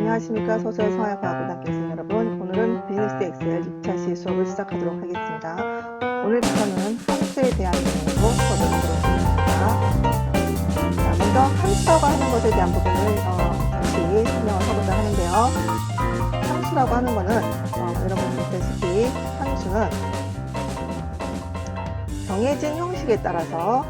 안녕하십니까. 소설 성악과학고등학교 학생 여러분, 오늘은 비즈니스 엑셀 6차 시 수업을 시작하도록 하겠습니다. 오늘부터는 함수에 대한 내용으로 수업을 하도록 하겠습니다. 자, 먼저 함수라고 하는 것에 대한 부분을 잠시 설명을 해보자 하는데요. 함수라고 하는 것은 여러분이 보시다시피 함수는 정해진 형식에 따라서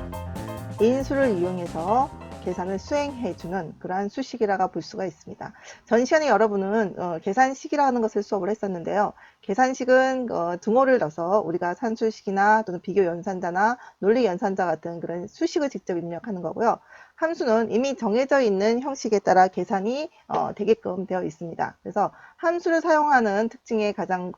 인수를 이용해서 계산을 수행해주는 그러한 수식이라고 볼 수가 있습니다. 전 시간에 여러분은 계산식이라는 것을 수업을 했었는데요. 계산식은 등호를 넣어서 우리가 산수식이나 또는 비교 연산자나 논리 연산자 같은 그런 수식을 직접 입력하는 거고요. 함수는 이미 정해져 있는 형식에 따라 계산이 되게끔 되어 있습니다. 그래서 함수를 사용하는 특징의 가장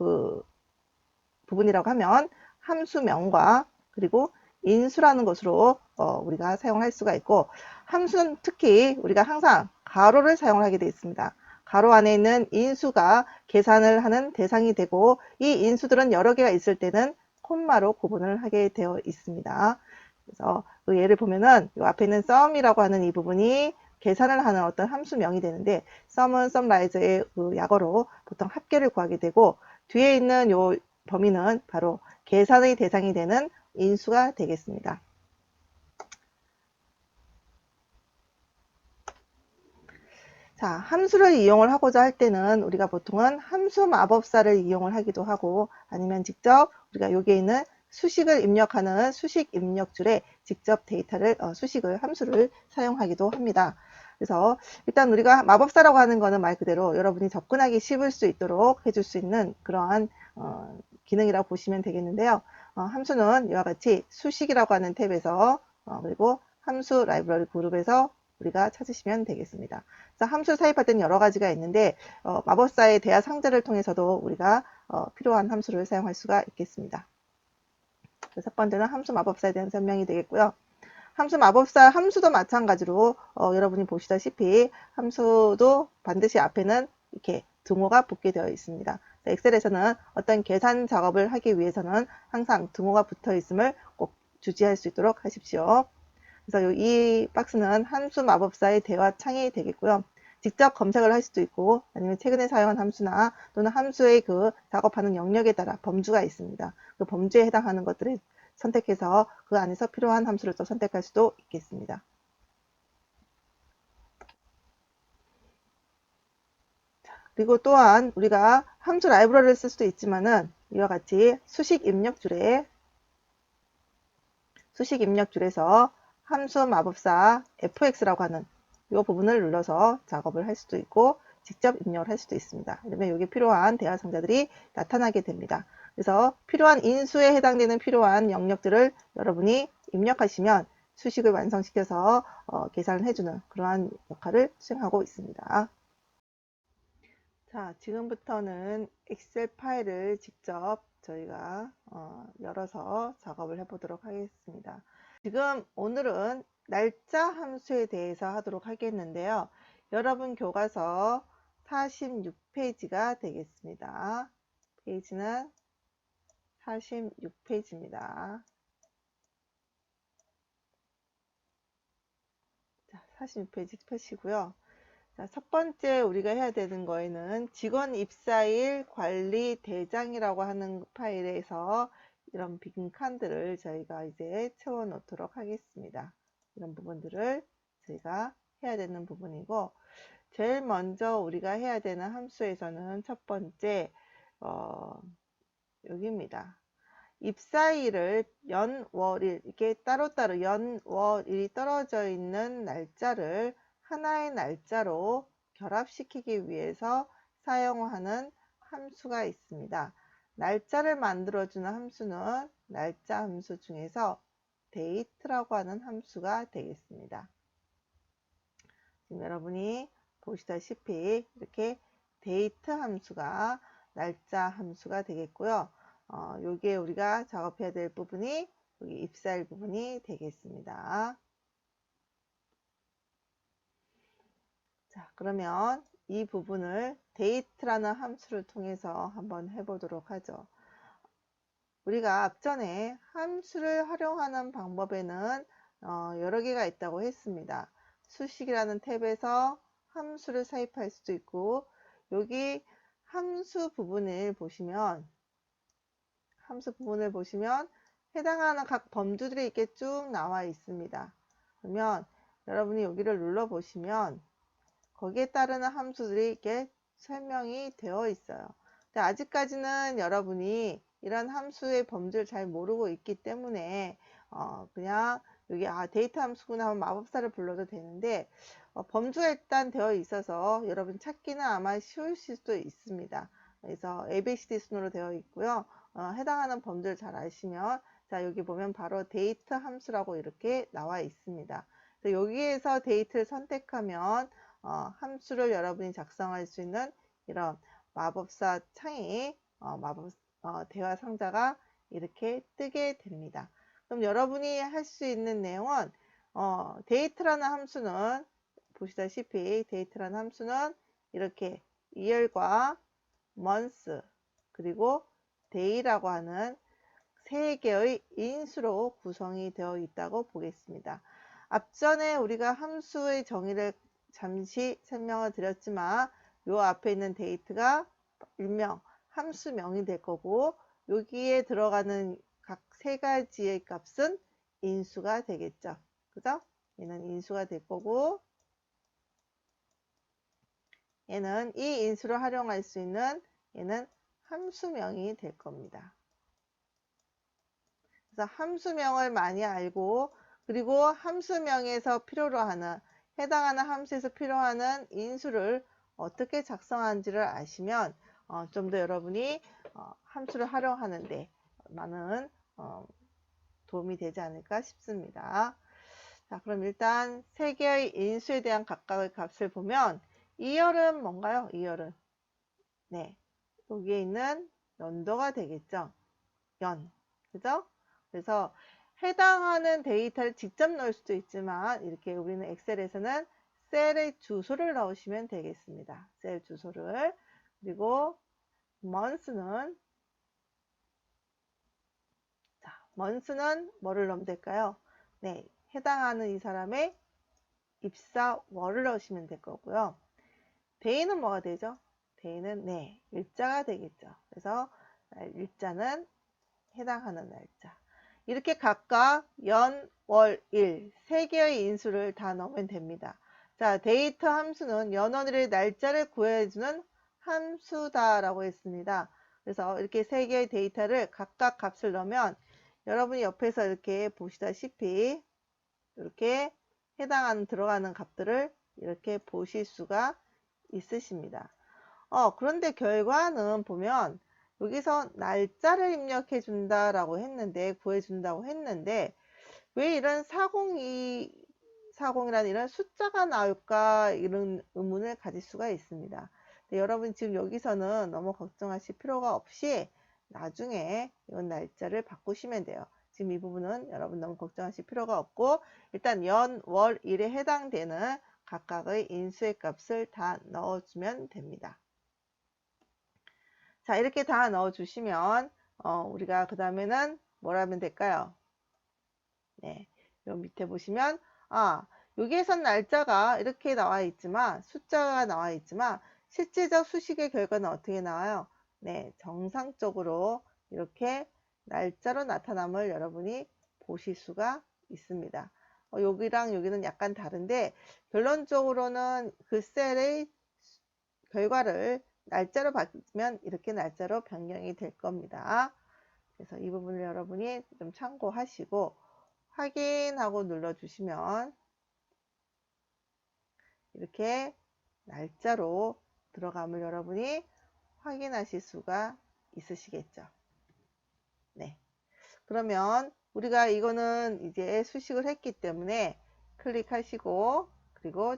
부분이라고 하면 함수명과 그리고 인수라는 것으로 우리가 사용할 수가 있고, 함수는 특히 우리가 항상 가로를 사용하게 되어 있습니다. 가로 안에 있는 인수가 계산을 하는 대상이 되고, 이 인수들은 여러 개가 있을 때는 콤마로 구분을 하게 되어 있습니다. 그래서 그 예를 보면은 이 앞에 있는 sum이라고 하는 이 부분이 계산을 하는 어떤 함수명이 되는데, sum은 sumrise의 그 약어로 보통 합계를 구하게 되고, 뒤에 있는 요 범위는 바로 계산의 대상이 되는 인수가 되겠습니다. 자, 함수를 이용을 하고자 할 때는 우리가 보통은 함수 마법사를 이용을 하기도 하고, 아니면 직접 우리가 여기에 있는 수식을 입력하는 수식 입력줄에 직접 데이터를 함수를 사용하기도 합니다. 그래서 일단 우리가 마법사라고 하는 거는 말 그대로 여러분이 접근하기 쉬울 수 있도록 해줄 수 있는 그러한 기능이라고 보시면 되겠는데요. 함수는 이와 같이 수식이라고 하는 탭에서 그리고 함수 라이브러리 그룹에서 우리가 찾으시면 되겠습니다. 그래서 함수 사입할 때는 여러 가지가 있는데 마법사의 대화 상자를 통해서도 우리가 필요한 함수를 사용할 수가 있겠습니다. 첫 번째는 함수 마법사에 대한 설명이 되겠고요. 함수 마법사 함수도 마찬가지로 여러분이 보시다시피 함수도 반드시 앞에는 이렇게 등호가 붙게 되어 있습니다. 엑셀에서는 어떤 계산 작업을 하기 위해서는 항상 등호가 붙어 있음을 꼭 주지할 수 있도록 하십시오. 그래서 이 박스는 함수 마법사의 대화 창이 되겠고요. 직접 검색을 할 수도 있고, 아니면 최근에 사용한 함수나 또는 함수의 그 작업하는 영역에 따라 범주가 있습니다. 그 범주에 해당하는 것들을 선택해서 그 안에서 필요한 함수를 또 선택할 수도 있겠습니다. 그리고 또한 우리가 함수 라이브러리를 쓸 수도 있지만은 이와 같이 수식 입력줄에서 함수 마법사 fx라고 하는 이 부분을 눌러서 작업을 할 수도 있고 직접 입력을 할 수도 있습니다. 그러면 여기 필요한 대화 상자들이 나타나게 됩니다. 그래서 필요한 인수에 해당되는 필요한 영역들을 여러분이 입력하시면 수식을 완성시켜서 계산을 해주는 그러한 역할을 수행하고 있습니다. 자, 지금부터는 엑셀 파일을 직접 저희가 열어서 작업을 해보도록 하겠습니다. 지금 오늘은 날짜 함수에 대해서 하도록 하겠는데요. 여러분 교과서 46페이지가 되겠습니다. 페이지는 46페이지입니다. 자, 46페이지 펴시고요. 자, 첫 번째 우리가 해야 되는 거에는 직원 입사일 관리 대장이라고 하는 파일에서 이런 빈칸들을 저희가 이제 채워 놓도록 하겠습니다. 이런 부분들을 저희가 해야 되는 부분이고, 제일 먼저 우리가 해야 되는 함수에서는 첫 번째 여기입니다. 입사일을 연, 월, 일 이렇게 따로따로 연, 월, 일이 떨어져 있는 날짜를 하나의 날짜로 결합시키기 위해서 사용하는 함수가 있습니다. 날짜를 만들어주는 함수는 날짜 함수 중에서 date라고 하는 함수가 되겠습니다. 지금 여러분이 보시다시피 이렇게 date 함수가 날짜 함수가 되겠고요. 여기에 우리가 작업해야 될 부분이 여기 입사일 부분이 되겠습니다. 자, 그러면 이 부분을 date라는 함수를 통해서 한번 해보도록 하죠. 우리가 앞전에 함수를 활용하는 방법에는 여러 개가 있다고 했습니다. 수식이라는 탭에서 함수를 사입할 수도 있고, 여기 함수 부분을 보시면 해당하는 각 범주들이 이렇게 쭉 나와 있습니다. 그러면 여러분이 여기를 눌러 보시면 거기에 따르는 함수들이 이렇게 설명이 되어 있어요. 근데 아직까지는 여러분이 이런 함수의 범주를 잘 모르고 있기 때문에 그냥 여기 데이터 함수구나 하면 마법사를 불러도 되는데 범주가 일단 되어 있어서 여러분 찾기는 아마 쉬우실 수도 있습니다. 그래서 ABCD 순으로 되어 있고요. 해당하는 범주를 잘 아시면 자 여기 보면 바로 데이터 함수라고 이렇게 나와 있습니다. 여기에서 데이터를 선택하면 함수를 여러분이 작성할 수 있는 이런 마법사 창이 대화 상자가 이렇게 뜨게 됩니다. 그럼 여러분이 할 수 있는 내용은 데이트라는 함수는 보시다시피 데이트라는 함수는 이렇게 year과 month 그리고 day라고 하는 세 개의 인수로 구성이 되어 있다고 보겠습니다. 앞전에 우리가 함수의 정의를 잠시 설명을 드렸지만 요 앞에 있는 데이트가 일명 함수명이 될 거고 여기에 들어가는 각 세 가지의 값은 인수가 되겠죠. 그죠? 얘는 인수가 될 거고 얘는 이 인수를 활용할 수 있는 얘는 함수명이 될 겁니다. 그래서 함수명을 많이 알고 그리고 함수명에서 필요로 하는 해당하는 함수에서 필요하는 인수를 어떻게 작성하는지를 아시면 좀 더 여러분이 함수를 활용하는데 많은 도움이 되지 않을까 싶습니다. 자, 그럼 일단 세 개의 인수에 대한 각각의 값을 보면 2열은 뭔가요? 2열은 네, 여기에 있는 연도가 되겠죠. 연, 그죠? 그래서 해당하는 데이터를 직접 넣을 수도 있지만 이렇게 우리는 엑셀에서는 셀의 주소를 넣으시면 되겠습니다. 셀 주소를. 그리고 month는 뭐를 넣으면 될까요? 네, 해당하는 이 사람의 입사월을 넣으시면 될 거고요. day는 뭐가 되죠? day는 네, 일자가 되겠죠. 그래서 일자는 해당하는 날짜. 이렇게 각각 연, 월, 일, 세 개의 인수를 다 넣으면 됩니다. 자, 데이터 함수는 연원일의 날짜를 구해주는 함수다라고 했습니다. 그래서 이렇게 세 개의 데이터를 각각 값을 넣으면 여러분이 옆에서 이렇게 보시다시피 이렇게 해당하는 들어가는 값들을 이렇게 보실 수가 있으십니다. 그런데 결과는 보면 여기서 날짜를 입력해 준다라고 했는데 구해준다고 했는데 왜 이런 40240이라는 이런 숫자가 나올까 이런 의문을 가질 수가 있습니다. 여러분 지금 여기서는 너무 걱정하실 필요가 없이 나중에 이건 날짜를 바꾸시면 돼요. 지금 이 부분은 여러분 너무 걱정하실 필요가 없고 일단 연, 월, 일에 해당되는 각각의 인수의 값을 다 넣어주면 됩니다. 자, 이렇게 다 넣어주시면 우리가 그 다음에는 뭘 하면 될까요? 네, 요 밑에 보시면 여기에선 날짜가 이렇게 나와 있지만 숫자가 나와 있지만 실제적 수식의 결과는 어떻게 나와요? 네, 정상적으로 이렇게 날짜로 나타남을 여러분이 보실 수가 있습니다. 여기랑 여기는 약간 다른데 결론적으로는 그 셀의 결과를 날짜로 바꾸면 이렇게 날짜로 변경이 될 겁니다. 그래서 이 부분을 여러분이 좀 참고하시고 확인하고 눌러주시면 이렇게 날짜로 들어감을 여러분이 확인하실 수가 있으시겠죠. 네. 그러면 우리가 이거는 이제 수식을 했기 때문에 클릭하시고 그리고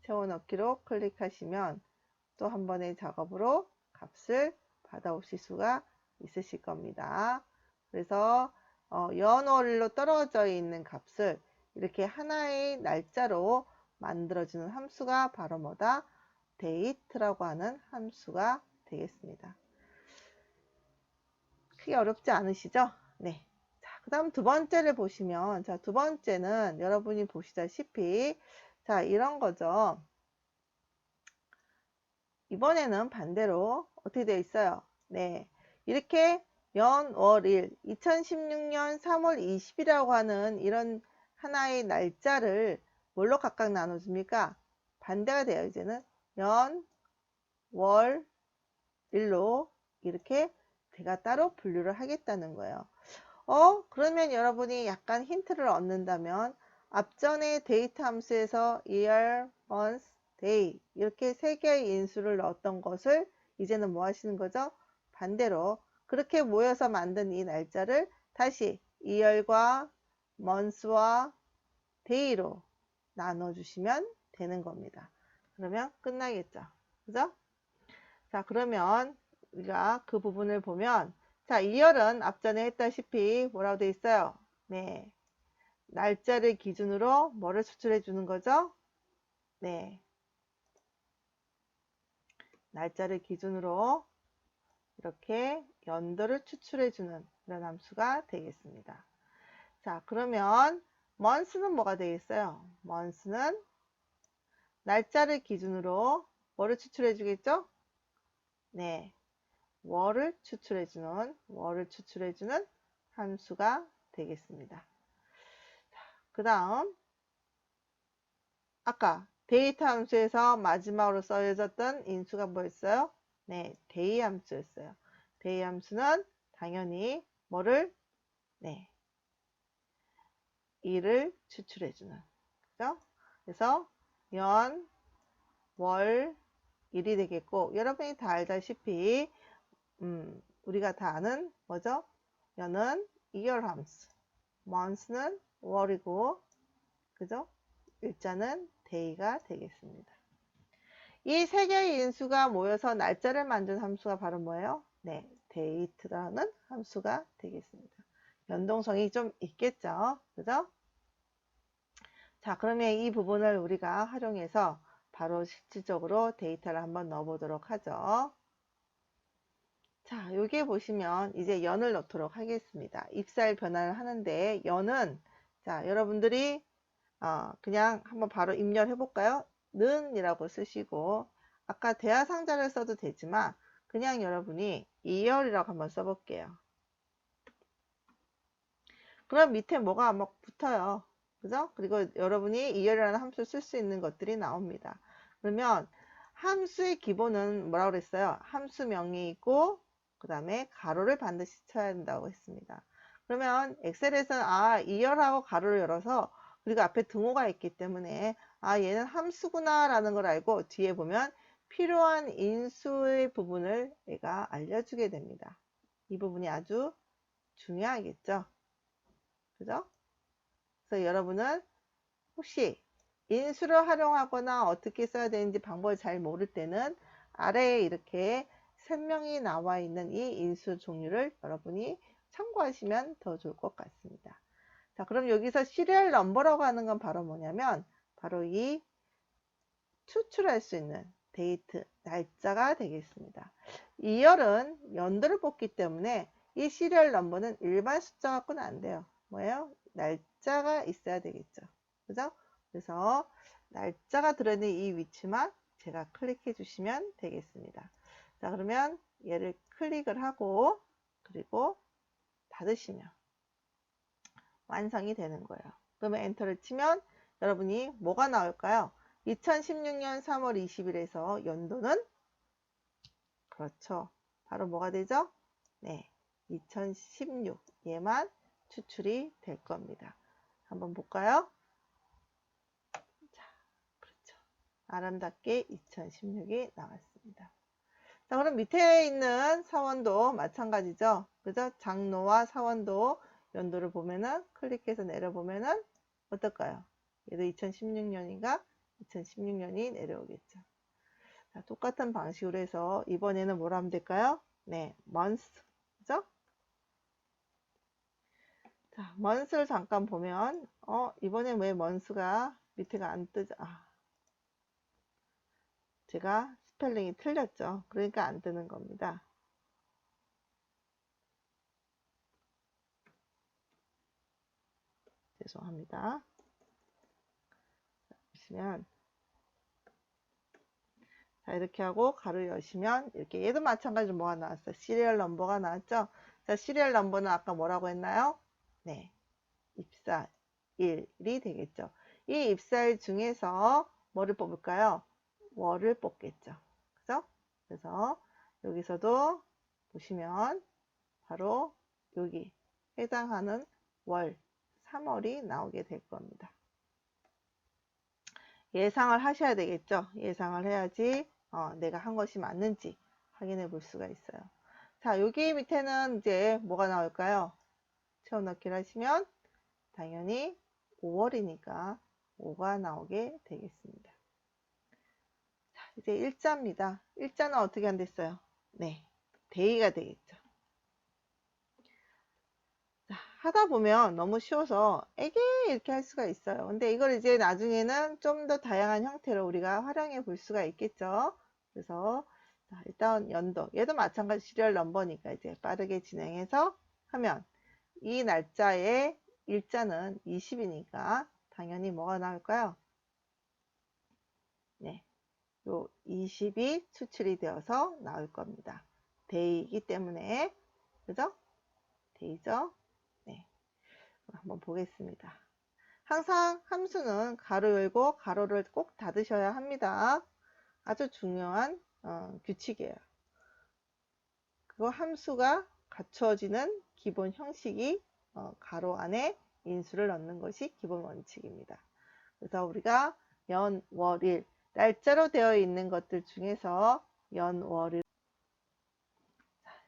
채워넣기로 클릭하시면 또 한 번의 작업으로 값을 받아오실 수가 있으실 겁니다. 그래서 연월로 떨어져 있는 값을 이렇게 하나의 날짜로 만들어주는 함수가 바로 뭐다? date라고 하는 함수가 되겠습니다. 크게 어렵지 않으시죠? 네. 자, 그 다음 두 번째를 보시면, 자, 두 번째는 여러분이 보시다시피, 자, 이런 거죠. 이번에는 반대로 어떻게 되어 있어요? 네. 이렇게 연, 월, 일, 2016년 3월 20일이라고 하는 이런 하나의 날짜를 뭘로 각각 나눠줍니까? 반대가 돼요. 이제는 연, 월, 일로 이렇게 제가 따로 분류를 하겠다는 거예요. 그러면 여러분이 약간 힌트를 얻는다면 앞전에 데이트 함수에서 year, month, day 이렇게 세 개의 인수를 넣었던 것을 이제는 뭐 하시는 거죠? 반대로 그렇게 모여서 만든 이 날짜를 다시 year과 month와 day로 나눠주시면 되는 겁니다. 그러면 끝나겠죠. 그죠? 자, 그러면 우리가 그 부분을 보면 자, 2열은 앞전에 했다시피 뭐라고 되어 있어요? 네. 날짜를 기준으로 뭐를 추출해 주는 거죠? 네. 날짜를 기준으로 이렇게 연도를 추출해 주는 그런 함수가 되겠습니다. 자, 그러면 month는 뭐가 되겠어요? month는 날짜를 기준으로 뭐를 추출해 주겠죠? 네. 월을 추출해 주는 함수가 되겠습니다. 그 다음 아까 데이터 함수에서 마지막으로 써졌던 인수가 뭐였어요? 네, 데이 함수였어요. 데이 함수는 당연히 뭐를? 네, 일을 추출해 주는 그죠? 그래서 연, 월, 일이 되겠고 여러분이 다 알다시피 우리가 다 아는 뭐죠? 연은 이열 함수, month는 월이고 그죠? 일자는 day가 되겠습니다. 이 세 개의 인수가 모여서 날짜를 만든 함수가 바로 뭐예요? 네, date라는 함수가 되겠습니다. 연동성이 좀 있겠죠? 그죠? 자, 그러면 이 부분을 우리가 활용해서 바로 실질적으로 데이터를 한번 넣어보도록 하죠. 자, 여기에 보시면 이제 연을 넣도록 하겠습니다. 입살 변화를 하는데 연은 자, 여러분들이 그냥 한번 바로 입력해 볼까요? 는 이라고 쓰시고 아까 대하상자를 써도 되지만 그냥 여러분이 2열이라고 한번 써볼게요. 그럼 밑에 뭐가 막 붙어요. 그죠? 그리고 여러분이 2열이라는 함수 쓸 수 있는 것들이 나옵니다. 그러면 함수의 기본은 뭐라고 그랬어요? 함수명이 있고 그 다음에 가로를 반드시 쳐야 된다고 했습니다. 그러면 엑셀에서는 2열하고 가로를 열어서 그리고 앞에 등호가 있기 때문에 얘는 함수구나 라는 걸 알고 뒤에 보면 필요한 인수의 부분을 얘가 알려주게 됩니다. 이 부분이 아주 중요하겠죠. 그죠? 그래서 여러분은 혹시 인수를 활용하거나 어떻게 써야 되는지 방법을 잘 모를 때는 아래에 이렇게 설명이 나와 있는 이 인수 종류를 여러분이 참고하시면 더 좋을 것 같습니다. 자, 그럼 여기서 시리얼 넘버라고 하는 건 바로 뭐냐면 바로 이 추출할 수 있는 데이트, 날짜가 되겠습니다. 2열은 연도를 뽑기 때문에 이 시리얼 넘버는 일반 숫자 갖고는 안 돼요. 뭐예요? 날짜가 있어야 되겠죠. 그죠? 그래서 날짜가 들어있는 이 위치만 제가 클릭해 주시면 되겠습니다. 자, 그러면 얘를 클릭을 하고 그리고 닫으시면 완성이 되는 거예요. 그러면 엔터를 치면 여러분이 뭐가 나올까요? 2016년 3월 20일에서 연도는 그렇죠. 바로 뭐가 되죠? 네, 2016 얘만 추출이 될 겁니다. 한번 볼까요? 자, 그렇죠. 아름답게 2016이 나왔습니다. 자, 그럼 밑에 있는 사원도 마찬가지죠. 그죠? 장로와 사원도 연도를 보면은 클릭해서 내려보면은 어떨까요? 얘도 2016년인가? 2016년이 내려오겠죠. 자, 똑같은 방식으로 해서 이번에는 뭘 하면 될까요? 네, month. 그죠? 자, month를 잠깐 보면 이번엔 왜 month가 밑에가 안 뜨죠? 제가 스펠링이 틀렸죠. 그러니까 안 뜨는 겁니다. 죄송합니다. 보시면 자, 이렇게 하고 가로 여시면 이렇게 얘도 마찬가지로 뭐가 나왔어요? 시리얼 넘버가 나왔죠? 자, 시리얼 넘버는 아까 뭐라고 했나요? 네, 입사일이 되겠죠. 이 입사일 중에서 뭐를 뽑을까요? 월을 뽑겠죠. 그죠? 그래서 여기서도 보시면 바로 여기 해당하는 월 3월이 나오게 될 겁니다. 예상을 하셔야 되겠죠. 예상을 해야지 내가 한 것이 맞는지 확인해 볼 수가 있어요. 자, 여기 밑에는 이제 뭐가 나올까요? 채워넣기를 하시면 당연히 5월이니까 5가 나오게 되겠습니다. 자, 이제 일자입니다. 일자는 어떻게 안 됐어요? 네, 데이가 되겠죠. 자, 하다 보면 너무 쉬워서 에게 이렇게 할 수가 있어요. 근데 이걸 이제 나중에는 좀 더 다양한 형태로 우리가 활용해 볼 수가 있겠죠. 그래서 자, 일단 연도, 얘도 마찬가지 시리얼 넘버니까 이제 빠르게 진행해서 하면 이 날짜의 일자는 20이니까 당연히 뭐가 나올까요? 네, 요 20이 추출이 되어서 나올 겁니다. 데이이기 때문에, 그죠? 데이죠? 네, 한번 보겠습니다. 항상 함수는 가로 열고 가로를 꼭 닫으셔야 합니다. 아주 중요한 규칙이에요. 그거 함수가 갖춰지는 기본 형식이 가로 안에 인수를 넣는 것이 기본 원칙입니다. 그래서 우리가 연, 월, 일, 날짜로 되어 있는 것들 중에서 연, 월, 일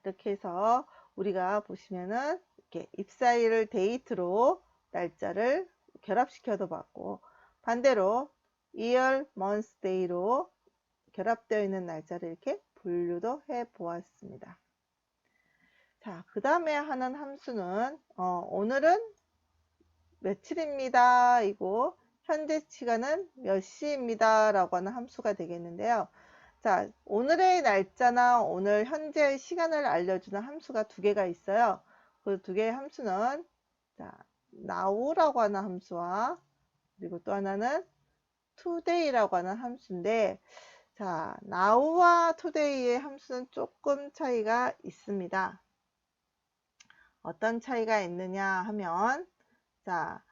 이렇게 해서 우리가 보시면은 이렇게 입사일을 데이트로 날짜를 결합시켜도 봤고 반대로 year, month, day로 결합되어 있는 날짜를 이렇게 분류도 해 보았습니다. 자, 그 다음에 하는 함수는 오늘은 며칠입니다. 이고 현재 시간은 몇 시입니다. 라고 하는 함수가 되겠는데요. 자, 오늘의 날짜나 오늘 현재의 시간을 알려주는 함수가 두 개가 있어요. 그 두 개의 함수는 자, now라고 하는 함수와 그리고 또 하나는 today라고 하는 함수인데 자, now와 today의 함수는 조금 차이가 있습니다. 어떤 차이가 있느냐 하면 자,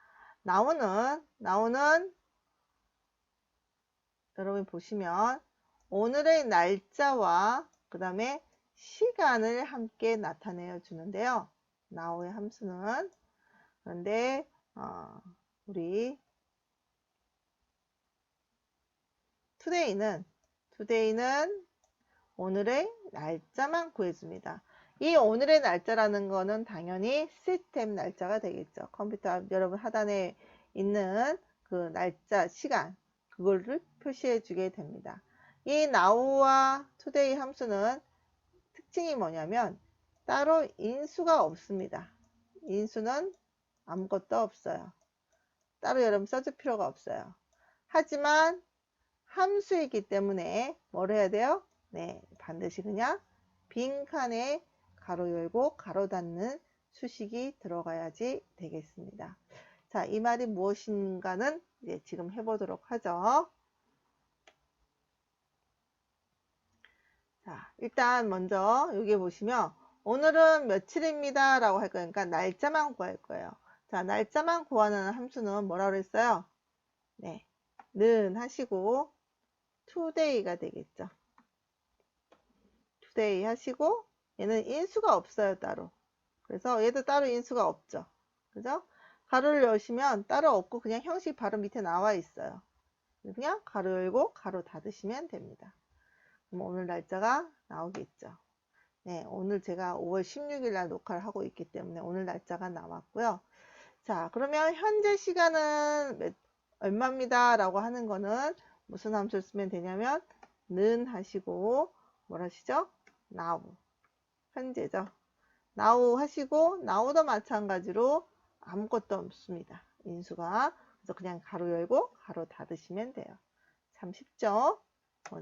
now는 여러분 보시면 오늘의 날짜와 그 다음에 시간을 함께 나타내어 주는데요. now의 함수는 그런데 우리 today는 오늘의 날짜만 구해줍니다. 이 오늘의 날짜라는 거는 당연히 시스템 날짜가 되겠죠. 컴퓨터 앞 여러분 하단에 있는 그 날짜, 시간 그거를 표시해 주게 됩니다. 이 now와 today 함수는 특징이 뭐냐면 따로 인수가 없습니다. 인수는 아무것도 없어요. 따로 여러분 써줄 필요가 없어요. 하지만 함수이기 때문에 뭘 해야 돼요? 네, 반드시 그냥 빈칸에 가로 열고 가로 닫는 수식이 들어가야지 되겠습니다. 자, 이 말이 무엇인가는 이제 지금 해보도록 하죠. 자, 일단 먼저 여기 보시면 오늘은 며칠입니다 라고 할 거니까 날짜만 구할 거예요. 자, 날짜만 구하는 함수는 뭐라고 그랬어요? 네, 는 하시고 today가 되겠죠. today 하시고 얘는 인수가 없어요 따로. 그래서 얘도 따로 인수가 없죠. 그죠? 가로를 여시면 따로 없고 그냥 형식 바로 밑에 나와 있어요. 그냥 가로 열고 가로 닫으시면 됩니다. 그럼 오늘 날짜가 나오겠죠. 네, 오늘 제가 5월 16일 날 녹화를 하고 있기 때문에 오늘 날짜가 나왔고요. 자, 그러면 현재 시간은 얼마입니다 라고 하는 거는 무슨 함수를 쓰면 되냐면 는 하시고 뭘 하시죠? now 현재죠. now 하시고 now도 마찬가지로 아무것도 없습니다. 인수가. 그래서 그냥 가로 열고 가로 닫으시면 돼요. 참 쉽죠?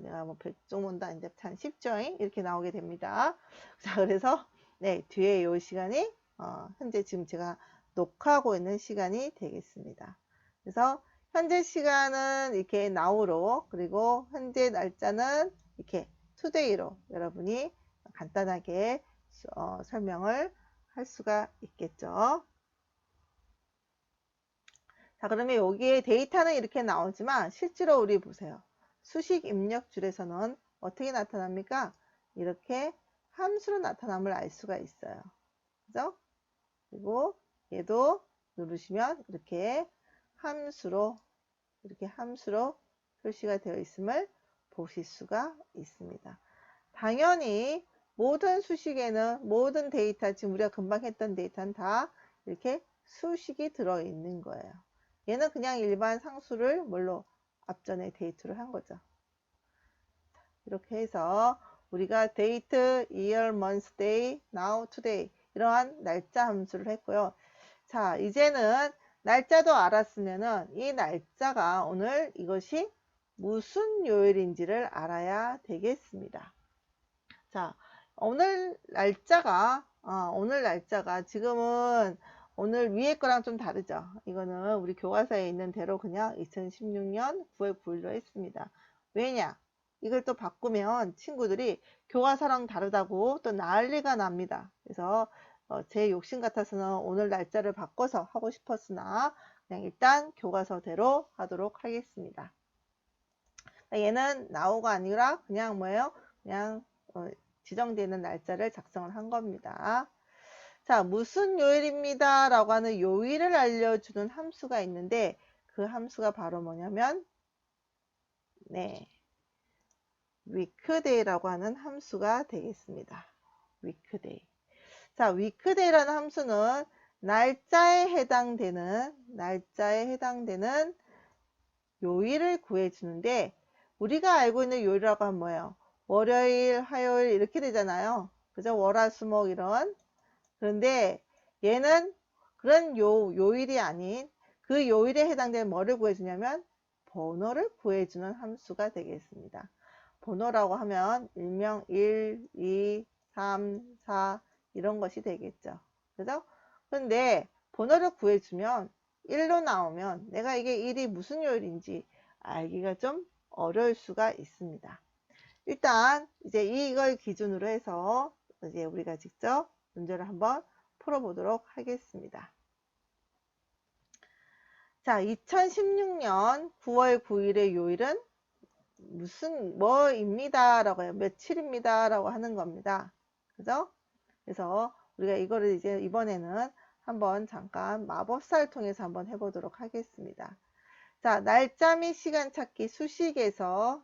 내가 뭐 백종원도 아닌데 참 쉽죠? 이렇게 나오게 됩니다. 자, 그래서 네, 뒤에 이 시간이 현재 지금 제가 녹화하고 있는 시간이 되겠습니다. 그래서 현재 시간은 이렇게 now로 그리고 현재 날짜는 이렇게 today로 여러분이 간단하게 설명을 할 수가 있겠죠. 자, 그러면 여기에 데이터는 이렇게 나오지만 실제로 우리 보세요. 수식 입력줄에서는 어떻게 나타납니까? 이렇게 함수로 나타남을 알 수가 있어요. 그죠? 그리고 얘도 누르시면 이렇게 함수로 표시가 되어 있음을 보실 수가 있습니다. 당연히 모든 수식에는 모든 데이터, 지금 우리가 금방 했던 데이터는 다 이렇게 수식이 들어있는 거예요. 얘는 그냥 일반 상수를 뭘로 앞전에 데이트를 한 거죠. 이렇게 해서 우리가 date, year, month, day, now, today 이러한 날짜 함수를 했고요. 자, 이제는 날짜도 알았으면은 이 날짜가 오늘 이것이 무슨 요일인지를 알아야 되겠습니다. 자, 오늘 날짜가 지금은 오늘 위에 거랑 좀 다르죠. 이거는 우리 교과서에 있는 대로 그냥 2016년 9월 9일로 했습니다. 왜냐? 이걸 또 바꾸면 친구들이 교과서랑 다르다고 또 난리가 납니다. 그래서 제 욕심 같아서는 오늘 날짜를 바꿔서 하고 싶었으나 그냥 일단 교과서대로 하도록 하겠습니다. 얘는 now가 아니라 그냥 뭐예요? 그냥 지정되는 날짜를 작성을 한 겁니다. 자, 무슨 요일입니다 라고 하는 요일을 알려주는 함수가 있는데 그 함수가 바로 뭐냐면 네, weekday라고 하는 함수가 되겠습니다. weekday. 자, weekday라는 함수는 날짜에 해당되는 요일을 구해주는데 우리가 알고 있는 요일이라고 하면 뭐예요? 월요일, 화요일 이렇게 되잖아요. 그죠? 월화수목 이런. 그런데 얘는 그런 요일이 아닌 그 요일에 해당되는 뭐를 구해주냐면 번호를 구해주는 함수가 되겠습니다. 번호라고 하면 일명 1, 2, 3, 4 이런 것이 되겠죠. 그죠? 근데 번호를 구해주면 1로 나오면 내가 이게 1이 무슨 요일인지 알기가 좀 어려울 수가 있습니다. 일단 이제 이걸 기준으로 해서 이제 우리가 직접 문제를 한번 풀어보도록 하겠습니다. 자, 2016년 9월 9일의 요일은 뭐입니다 라고 해요. 며칠입니다 라고 하는 겁니다. 그죠? 그래서 우리가 이거를 이제 이번에는 한번 잠깐 마법사를 통해서 한번 해보도록 하겠습니다. 자, 날짜 및 시간 찾기 수식에서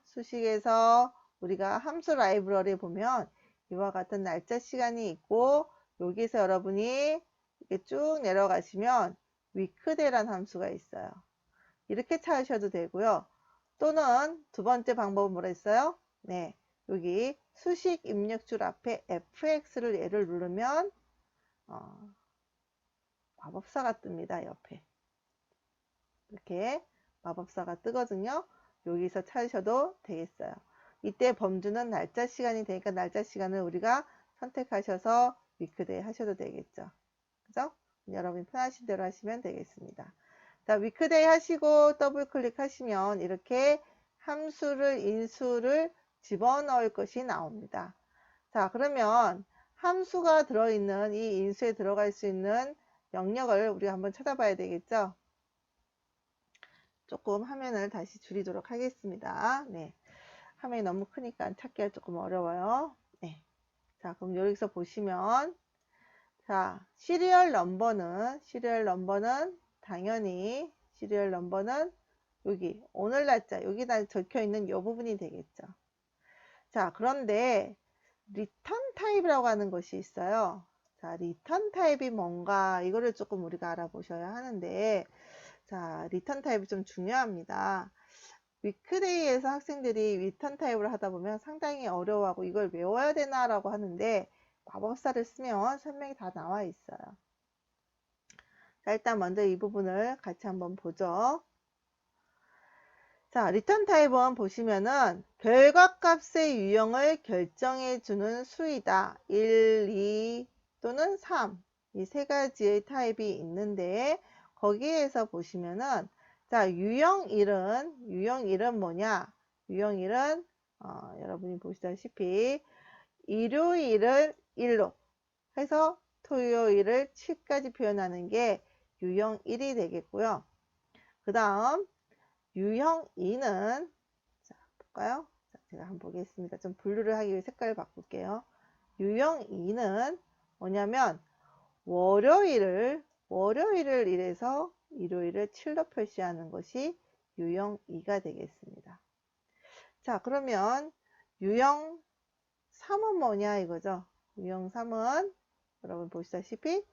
우리가 함수 라이브러리에 보면 이와 같은 날짜 시간이 있고 여기서 여러분이 이렇게 쭉 내려가시면 weekday라는 함수가 있어요. 이렇게 찾으셔도 되고요. 또는 두 번째 방법은 뭐라 했어요? 네, 여기 수식 입력줄 앞에 fx를 얘를 누르면 마법사가 뜹니다. 옆에 이렇게 마법사가 뜨거든요. 여기서 찾으셔도 되겠어요. 이때 범주는 날짜 시간이 되니까 날짜 시간을 우리가 선택하셔서 weekday 하셔도 되겠죠. 그죠? 여러분이 편하신 대로 하시면 되겠습니다. 자, weekday 하시고 더블 클릭하시면 이렇게 인수를 집어넣을 것이 나옵니다. 자, 그러면 함수가 들어있는 이 인수에 들어갈 수 있는 영역을 우리가 한번 찾아봐야 되겠죠? 조금 화면을 다시 줄이도록 하겠습니다. 네. 화면이 너무 크니까 찾기가 조금 어려워요. 네. 자, 그럼 여기서 보시면, 자, 시리얼 넘버는 당연히, 시리얼 넘버는 여기, 오늘 날짜, 여기다 적혀 있는 이 부분이 되겠죠. 자, 그런데, 리턴 타입이라고 하는 것이 있어요. 자, 리턴 타입이 뭔가, 이거를 조금 우리가 알아보셔야 하는데, 자, 리턴 타입이 좀 중요합니다. 위크데이에서 학생들이 리턴 타입을 하다 보면 상당히 어려워하고 이걸 외워야 되나라고 하는데 마법사를 쓰면 설명이 다 나와 있어요. 자, 일단 먼저 이 부분을 같이 한번 보죠. 자, 리턴 타입은 보시면은 결과값의 유형을 결정해 주는 수이다. 1, 2 또는 3 이 세 가지의 타입이 있는데 거기에서 보시면은 자, 유형일은 뭐냐? 유형일은 여러분이 보시다시피 일요일을 1로 해서 토요일을 7까지 표현하는 게 유형 1이 되겠고요. 그 다음 유형 2는 자 볼까요? 자, 제가 한번 보겠습니다. 좀 분류를 하기 위해 색깔을 바꿀게요. 유형 2는 뭐냐면 월요일을 1에서 일요일을 7로 표시하는 것이 유형 2가 되겠습니다. 자, 그러면 유형 3은 뭐냐 이거죠. 유형 3은 여러분 보시다시피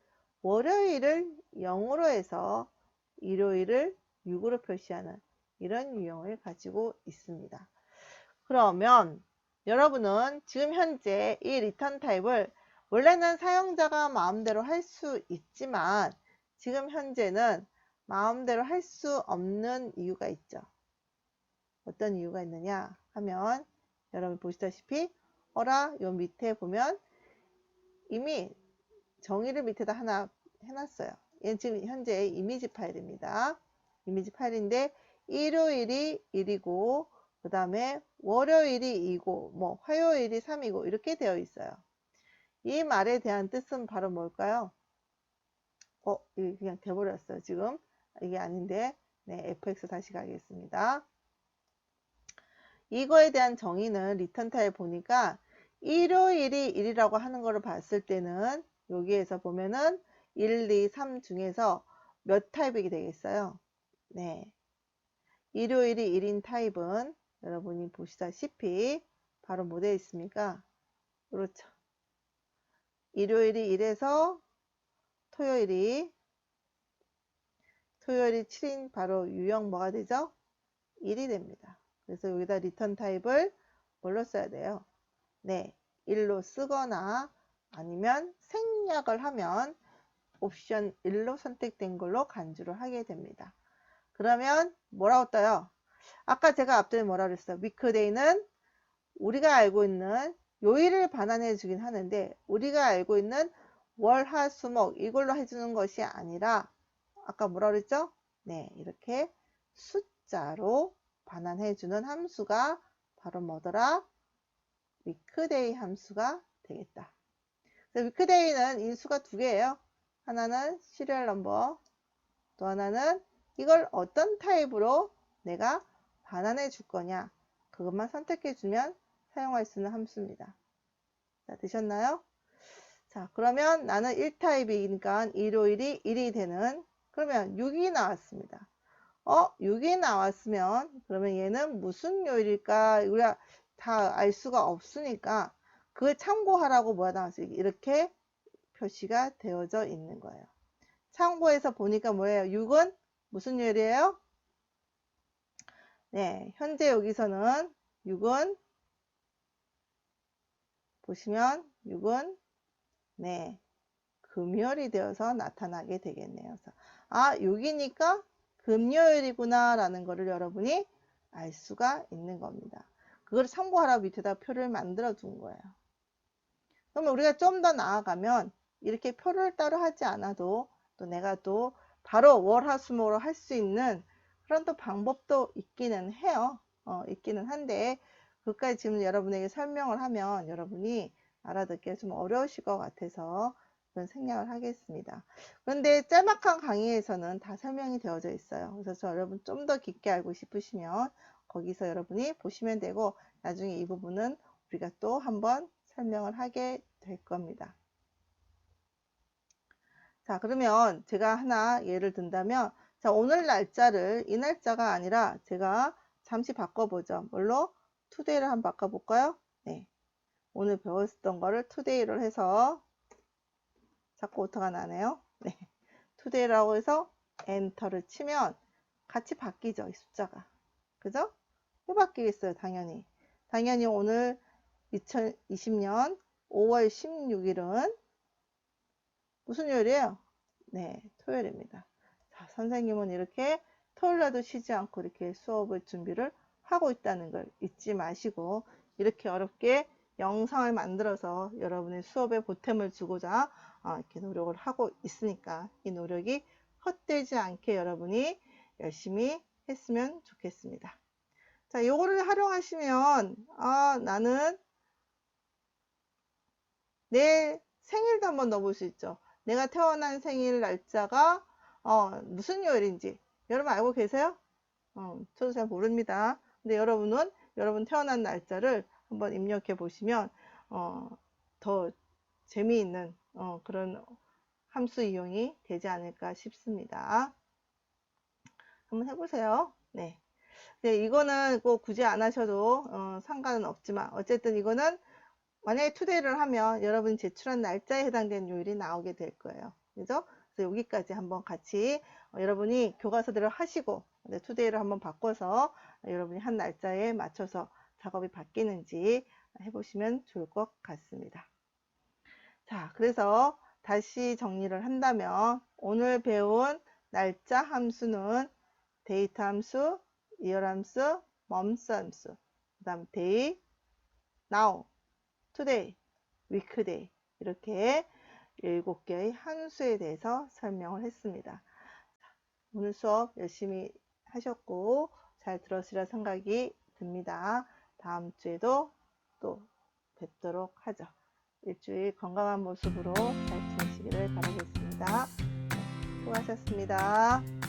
월요일을 0으로 해서 일요일을 6으로 표시하는 이런 유형을 가지고 있습니다. 그러면 여러분은 지금 현재 이 리턴 타입을 원래는 사용자가 마음대로 할 수 있지만 지금 현재는 마음대로 할 수 없는 이유가 있죠. 어떤 이유가 있느냐 하면 여러분 보시다시피 요 밑에 보면 이미 정의를 밑에다 하나 해놨어요. 얘는 지금 현재 이미지 파일입니다. 이미지 파일인데 일요일이 1이고 그 다음에 월요일이 2고 뭐 화요일이 3이고 이렇게 되어 있어요. 이 말에 대한 뜻은 바로 뭘까요? 이게 그냥 돼버렸어요. 지금 이게 아닌데 네, fx 다시 가겠습니다. 이거에 대한 정의는 리턴 타입 보니까 일요일이 1이라고 하는 거를 봤을 때는 여기에서 보면은 1, 2, 3 중에서 몇 타입이 되겠어요? 네. 일요일이 1인 타입은 여러분이 보시다시피 바로 뭐 되어 있습니까? 그렇죠. 일요일이 1에서 토요일이 7인 바로 유형 뭐가 되죠? 1이 됩니다. 그래서 여기다 리턴 타입을 뭘로 써야 돼요? 네, 1로 쓰거나 아니면 생략을 하면 옵션 1로 선택된 걸로 간주를 하게 됩니다. 그러면 뭐라고 떠요? 아까 제가 앞전에 뭐라 그랬어요? 위크데이는 우리가 알고 있는 요일을 반환해 주긴 하는데 우리가 알고 있는 월, 화, 수, 목 이걸로 해주는 것이 아니라 아까 뭐라 그랬죠? 네, 이렇게 숫자로 반환해 주는 함수가 바로 뭐더라? 위크데이 함수가 되겠다. 위크데이는 인수가 두 개예요. 하나는 시리얼 넘버, 또 하나는 이걸 어떤 타입으로 내가 반환해 줄 거냐. 그것만 선택해 주면 사용할 수 있는 함수입니다. 자, 되셨나요? 자, 그러면 나는 1타입이니까 일요일이 1이 되는, 그러면 6이 나왔습니다. 6이 나왔으면 그러면 얘는 무슨 요일일까? 우리가 다 알 수가 없으니까 그걸 참고하라고 뭐가 나왔어요? 이렇게 표시가 되어져 있는 거예요. 참고해서 보니까 뭐예요? 6은 무슨 요일이에요? 네, 현재 여기서는 6은 보시면 6은 네, 금요일이 되어서 나타나게 되겠네요. 그래서 6이니까 금요일이구나 라는 거를 여러분이 알 수가 있는 겁니다. 그걸 참고하라고 밑에다 표를 만들어 둔 거예요. 그러면 우리가 좀 더 나아가면 이렇게 표를 따로 하지 않아도 또 내가 또 바로 월화수목으로 할 수 있는 그런 또 방법도 있기는 해요. 있기는 한데 그것까지 지금 여러분에게 설명을 하면 여러분이 알아듣기가 좀 어려우실 것 같아서 그런 생략을 하겠습니다. 그런데 짤막한 강의에서는 다 설명이 되어져 있어요. 그래서 여러분 좀 더 깊게 알고 싶으시면 거기서 여러분이 보시면 되고 나중에 이 부분은 우리가 또 한번 설명을 하게 될 겁니다. 자, 그러면 제가 하나 예를 든다면 자, 오늘 날짜를 이 날짜가 아니라 제가 잠시 바꿔보죠. 뭘로? today를 한번 바꿔볼까요? 네. 오늘 배웠던 거를 today로 해서 자꾸 오타가 나네요. 네. today라고 해서 엔터를 치면 같이 바뀌죠. 이 숫자가. 그죠? 왜 바뀌겠어요? 당연히. 당연히 오늘 2020년 5월 16일은 무슨 요일이에요? 네, 토요일입니다. 자, 선생님은 이렇게 토요일날도 쉬지 않고 이렇게 수업을 준비를 하고 있다는 걸 잊지 마시고 이렇게 어렵게 영상을 만들어서 여러분의 수업에 보탬을 주고자 이렇게 노력을 하고 있으니까 이 노력이 헛되지 않게 여러분이 열심히 했으면 좋겠습니다. 자, 요거를 활용하시면, 나는 내 생일도 한번 넣어볼 수 있죠. 내가 태어난 생일 날짜가, 무슨 요일인지. 여러분 알고 계세요? 저도 잘 모릅니다. 근데 여러분은 여러분 태어난 날짜를 한번 입력해 보시면, 더 재미있는, 그런 함수 이용이 되지 않을까 싶습니다. 한번 해보세요. 네. 네, 이거는 꼭 굳이 안 하셔도 상관은 없지만 어쨌든 이거는 만약에 투데이를 하면 여러분이 제출한 날짜에 해당되는 요일이 나오게 될 거예요. 그죠? 그래서 여기까지 한번 같이 여러분이 교과서대로 하시고 투데이를 한번 바꿔서 여러분이 한 날짜에 맞춰서 작업이 바뀌는지 해보시면 좋을 것 같습니다. 자, 그래서 다시 정리를 한다면 오늘 배운 날짜 함수는 데이트 함수, 이열 함수, month 함수, 그 다음 day, now, today, weekday 이렇게 7개의 함수에 대해서 설명을 했습니다. 오늘 수업 열심히 하셨고 잘 들었으리라 생각이 듭니다. 다음 주에도 또 뵙도록 하죠. 일주일 건강한 모습으로 잘 지내시기를 바라겠습니다. 수고하셨습니다.